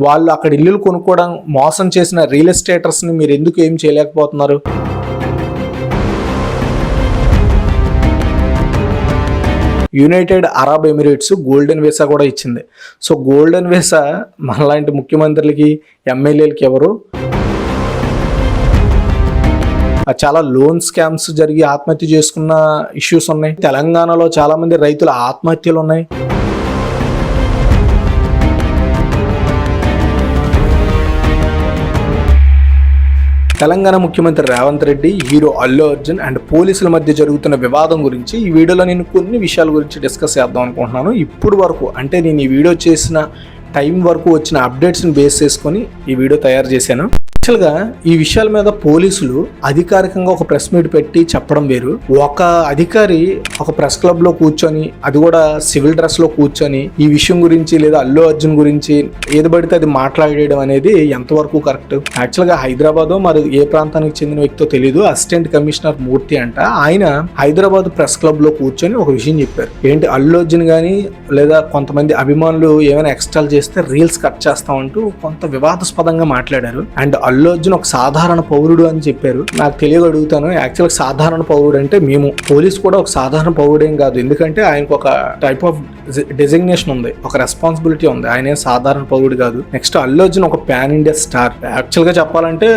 వాళ్ళు అక్కడ ఇల్లులు కొనుక్కోవడం మోసం చేసిన రియల్ ఎస్టేటర్స్ని మీరు ఎందుకు ఏం చేయలేకపోతున్నారు? United Arab Emirates golden visa కూడా ఇచ్చింది. సో గోల్డెన్ వీసా మనలాంటి ముఖ్యమంత్రులకి, ఎమ్మెల్యేలకి ఎవరు? చాలా లోన్ స్కామ్స్ జరిగి ఆత్మహత్య చేసుకున్న ఇష్యూస్ ఉన్నాయి. తెలంగాణలో చాలా మంది రైతుల ఆత్మహత్యలు ఉన్నాయి. తెలంగాణ ముఖ్యమంత్రి రేవంత్ రెడ్డి, హీరో అల్లు అర్జున్ అండ్ పోలీసుల మధ్య జరుగుతున్న వివాదం గురించి ఈ వీడియోలో నేను కొన్ని విషయాల గురించి డిస్కస్ చేద్దాం అనుకుంటున్నాను. ఇప్పుడు వరకు అంటే నేను ఈ వీడియో చేసిన టైం వరకు వచ్చిన అప్డేట్స్ని బేస్ చేసుకొని ఈ వీడియో తయారు చేశాను. యాక్చువల్గా ఈ విషయాల మీద పోలీసులు అధికారికంగా ఒక ప్రెస్ మీట్ పెట్టి చెప్పడం వేరు. ఒక అధికారి ఒక ప్రెస్ క్లబ్లో కూర్చొని, అది కూడా సివిల్ డ్రెస్లో కూర్చొని ఈ విషయం గురించి లేదా అల్లు అర్జున్ గురించి ఏది పడితే అది మాట్లాడేయడం అనేది ఎంతవరకు కరెక్ట్? యాక్చువల్గా హైదరాబాద్ మరి ఏ ప్రాంతానికి చెందిన వ్యక్తో తెలియదు, అసిస్టెంట్ కమిషనర్ మూర్తి అంట, ఆయన హైదరాబాద్ ప్రెస్ క్లబ్లో కూర్చొని ఒక విషయం చెప్పారు. ఏంటి, అల్లు అర్జున్ కానీ లేదా కొంతమంది అభిమానులు ఏమైనా ఎక్స్ట్రాల్ చేస్తే రీల్స్ కట్ చేస్తామంటూ కొంత వివాదాస్పదంగా మాట్లాడారు. అండ్ అల్లు అర్జున్ ఒక సాధారణ పౌరుడు అని చెప్పారు. నాకు తెలియక అడుగుతాను, యాక్చువల్గా సాధారణ పౌరుడు అంటే మేము పోలీస్ కూడా ఒక సాధారణ పౌరుడేం కాదు, ఎందుకంటే ఆయనకు ఒక టైప్ ఆఫ్ డెసిగ్నేషన్ ఉంది, ఒక రెస్పాన్సిబిలిటీ ఉంది, ఆయన సాధారణ పౌరుడు కాదు. నెక్స్ట్ అల్లు అర్జున్ ఒక పాన్ ఇండియా స్టార్. యాక్చువల్గా చెప్పాలంటే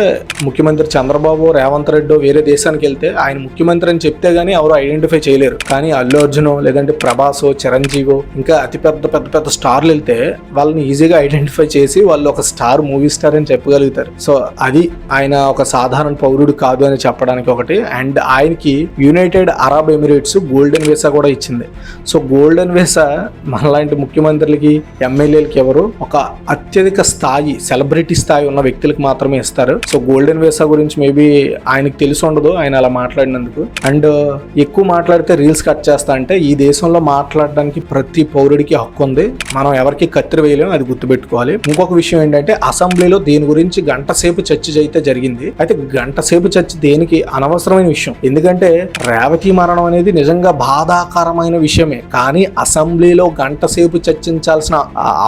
ముఖ్యమంత్రి చంద్రబాబు, రేవంత్ రెడ్డి వేరే దేశానికి వెళ్తే ఆయన ముఖ్యమంత్రి అని చెప్తే గానీ ఎవరు ఐడెంటిఫై చేయలేరు. కానీ అల్లు అర్జున్ లేదంటే ప్రభాస్, చిరంజీవి ఇంకా అతి పెద్ద స్టార్లు వెళ్తే వాళ్ళని ఈజీగా ఐడెంటిఫై చేసి వాళ్ళు ఒక స్టార్, మూవీ స్టార్ అని చెప్పగలుగుతారు. సో అది ఆయన ఒక సాధారణ పౌరుడు కాదు అని చెప్పడానికి ఒకటి. అండ్ ఆయనకి United Arab Emirates golden visa కూడా ఇచ్చింది. సో గోల్డెన్ వీసా మనలాంటి ముఖ్యమంత్రులకి, ఎమ్మెల్యేలకి ఎవరు? ఒక అత్యధిక స్థాయి, సెలబ్రిటీ స్థాయి ఉన్న వ్యక్తులకు మాత్రమే ఇస్తారు. సో గోల్డెన్ వీసా గురించి మేబీ ఆయనకు తెలిసి ఉండదు ఆయన అలా మాట్లాడినందుకు. అండ్ ఎక్కువ మాట్లాడితే రీల్స్ కట్ చేస్తా అంటే ఈ దేశంలో మాట్లాడడానికి ప్రతి పౌరుడికి హక్కు ఉంది, మనం ఎవరికి కత్తిరి వేయలేము, అది గుర్తుపెట్టుకోవాలి. ఇంకొక విషయం ఏంటంటే అసెంబ్లీలో దీని గురించి గంట సేపు చర్చ అయితే జరిగింది. అయితే గంట సేపు చర్చ దేనికి? అనవసరమైన విషయం. ఎందుకంటే రేవతి మరణం అనేది నిజంగా బాధాకరమైన విషయమే, కానీ అసెంబ్లీలో గంట సేపు చర్చించాల్సిన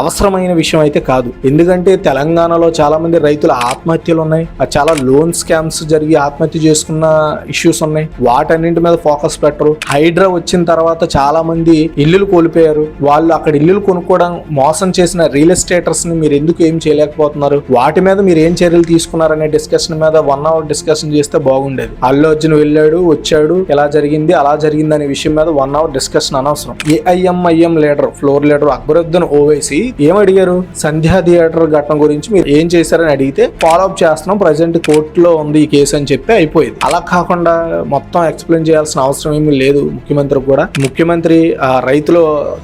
అవసరమైన విషయం అయితే కాదు. ఎందుకంటే తెలంగాణలో చాలా మంది రైతుల ఆత్మహత్యలు ఉన్నాయి, చాలా లోన్ స్కామ్స్ జరిగి ఆత్మహత్య చేసుకున్న ఇష్యూస్ ఉన్నాయి. వాటన్నింటి మీద ఫోకస్ పెట్టరు. హైడ్రా వచ్చిన తర్వాత చాలా మంది ఇల్లులు కోల్పోయారు. వాళ్ళు అక్కడ ఇల్లులు కొనుక్కోవడం మోసం చేసిన రియల్ ఎస్టేటర్స్ ని మీరు ఎందుకు ఏం చేయలేకపోతున్నారు? వాటి మీద మీరు ఏం చర్యలు తీసుకున్నారనే డిస్కషన్ మీద 1 hour డిస్కషన్ చేస్తే బాగుండేది. అల్లు అర్జున్ వెళ్ళాడు, వచ్చాడు, ఎలా జరిగింది, అలా జరిగింది అనే విషయం మీద 1 hour డిస్కషన్ అనవసరం. AIMIM leader, floor leader Akbaruddin Owaisi ఏమడిగారు? సంధ్యా థియేటర్ ఘటన గురించి మీరు ఏం చేశారని అడిగితే ఫాలో అప్ చేస్తున్నాం, ప్రజెంట్ కోర్టులో ఉంది ఈ కేసు అని చెప్పి అయిపోయింది. అలా కాకుండా మొత్తం ఎక్స్ప్లెయిన్ చేయాల్సిన అవసరం ఏమీ లేదు ముఖ్యమంత్రికి కూడా. ముఖ్యమంత్రి రైతుల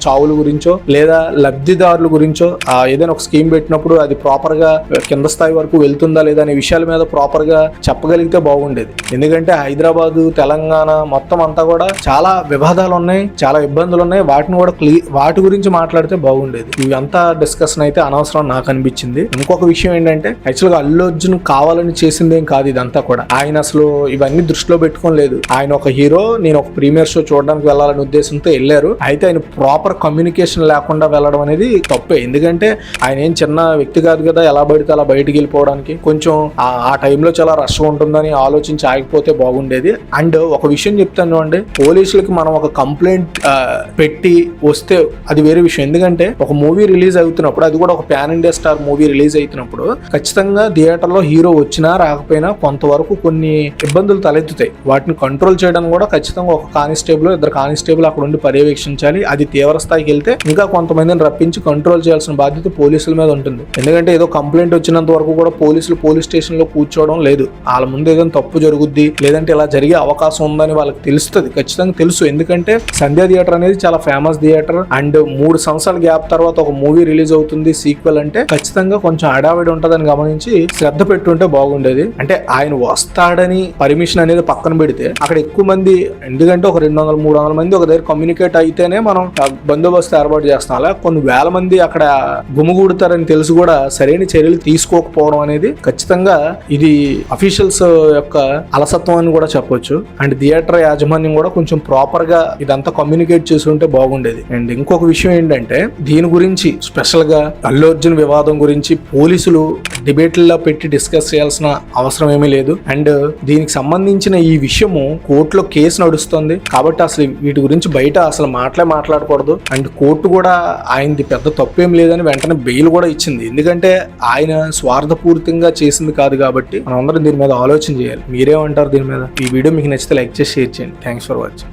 చావుల గురించో లేదా లబ్ధిదారుల గురించో ఏదైనా ఒక స్కీమ్ పెట్టినప్పుడు అది ప్రాపర్ గా కింద స్థాయి వరకు వెళ్తుందా లేదా అనే విషయాల మీద ప్రాపర్ గా చెప్పగలిగితే బాగుండేది. ఎందుకంటే హైదరాబాదు, తెలంగాణ మొత్తం అంతా కూడా చాలా వివాదాలు ఉన్నాయి, చాలా ఇబ్బందులు ఉన్నాయి. వాటిని కూడా వాటి గురించి మాట్లాడితే బాగుండేది. ఇవంతా డిస్కషన్ అయితే అనవసరం నాకు అనిపించింది. ఇంకొక విషయం ఏంటంటే యాక్చువల్గా అల్లు అర్జున్ కావాలని చేసిందేం కాదు ఇదంతా కూడా. ఆయన అసలు ఇవన్నీ దృష్టిలో పెట్టుకోలేదు. ఆయన ఒక హీరో, నేను ఒక ప్రీమియర్ షో చూడడానికి వెళ్ళాలనే ఉద్దేశంతో వెళ్ళారు. అయితే ఆయన ప్రాపర్ కమ్యూనికేషన్ లేకుండా వెళ్ళడం అనేది తప్పే. ఎందుకంటే ఆయన ఏం చిన్న వ్యక్తి కాదు కదా, ఎలా పడితే అలా బయటికి వెళ్ళిపోవడానికి. కొంచెం ఆ టైంలో చాలా రష్ ఉంటుందని ఆలోచించి ఆగిపోతే బాగుండేది. అండ్ ఒక విషయం చెప్తాను అండి, పోలీసులకి మనం ఒక కంప్లైంట్ పెట్టి వస్తే అది వేరే విషయం. ఎందుకంటే ఒక మూవీ రిలీజ్ అవుతున్నప్పుడు, అది కూడా ఒక pan India star movie release అవుతున్నప్పుడు ఖచ్చితంగా థియేటర్లో హీరో వచ్చినా రాకపోయినా కొంతవరకు కొన్ని ఇబ్బందులు తలెత్తుతాయి. వాటిని కంట్రోల్ చేయడానికి కూడా ఖచ్చితంగా ఒక కానిస్టేబుల్, 2 కానిస్టేబుల్ అక్కడ ఉండి పర్యవేక్షించాలి. అది తీవ్ర స్థాయికి వెళ్తే ఇంకా కొంతమందిని రప్పించి కంట్రోల్ చేయాల్సిన బాధ్యత పోలీసుల మీద ఉంటుంది. ఎందుకంటే ఏదో కంప్లైంట్ వచ్చినంత వరకు కూడా పోలీసులు పోలీస్ స్టేషన్ లో కూర్చోవడం లేదు. వాళ్ళ ముందు ఏదైనా తప్పు జరుగుద్ది లేదంటే ఇలా జరిగే అవకాశం ఉందని వాళ్ళకి తెలుస్తుంది, ఖచ్చితంగా తెలుసు. ఎందుకంటే సంధ్యా థియేటర్ అనేది చాలా ఫేమస్ థియేటర్. అండ్ 3 సంవత్సరాల గ్యాప్ తర్వాత ఒక మూవీ రిలీజ్ అవుతుంది, సీక్వెల్ అంటే ఖచ్చితంగా కొంచెం హడావిడి ఉంటదని గమనించి శ్రద్ధ పెట్టుంటే బాగుండేది. అంటే ఆయన వస్తాడని పర్మిషన్ అనేది పక్కన పెడితే అక్కడ ఎక్కువ మంది, ఎందుకంటే ఒక 200-300 మంది ఒక దగ్గర కమ్యూనికేట్ అయితేనే మనం బందోబస్తు ఏర్పాటు చేస్తాం. అలా కొన్ని వేల మంది అక్కడ గుమిగూడతారని తెలుసు కూడా సరైన చర్యలు తీసుకోకపోవడం అనేది ఖచ్చితంగా ఇది అఫీషియల్స్ యొక్క అలసత్వం అని కూడా చెప్పొచ్చు. అండ్ థియేటర్ యాజమాన్యం కూడా కొంచెం ప్రాపర్ గా ఇదంతా కమ్యూనికేట్ చేసి ఉంటే బాగుండేది. అండ్ ఇంకొక విషయం ఏంటంటే దీని గురించి స్పెషల్ గా అల్లు అర్జున్ వివాదం గురించి పోలీసులు డిబేట్లలో పెట్టి డిస్కస్ చేయాల్సిన అవసరం ఏమీ లేదు. అండ్ దీనికి సంబంధించిన ఈ విషయము కోర్టులో కేసు నడుస్తుంది కాబట్టి అసలు వీటి గురించి బయట అసలు మాట్లాడకూడదు. అండ్ కోర్టు కూడా ఆయనది పెద్ద తప్పేం లేదని వెంటనే బెయిల్ కూడా ఇచ్చింది. ఎందుకంటే ఆయన స్వార్థపూరితంగా చేసింది కాదు కాబట్టి మనం అందరం దీని మీద ఆలోచన చేయాలి. మీరేమంటారు దీని మీద? ఈ వీడియో మీకు నచ్చితే లైక్ చేసి షేర్ చేయండి. Thanks for watching.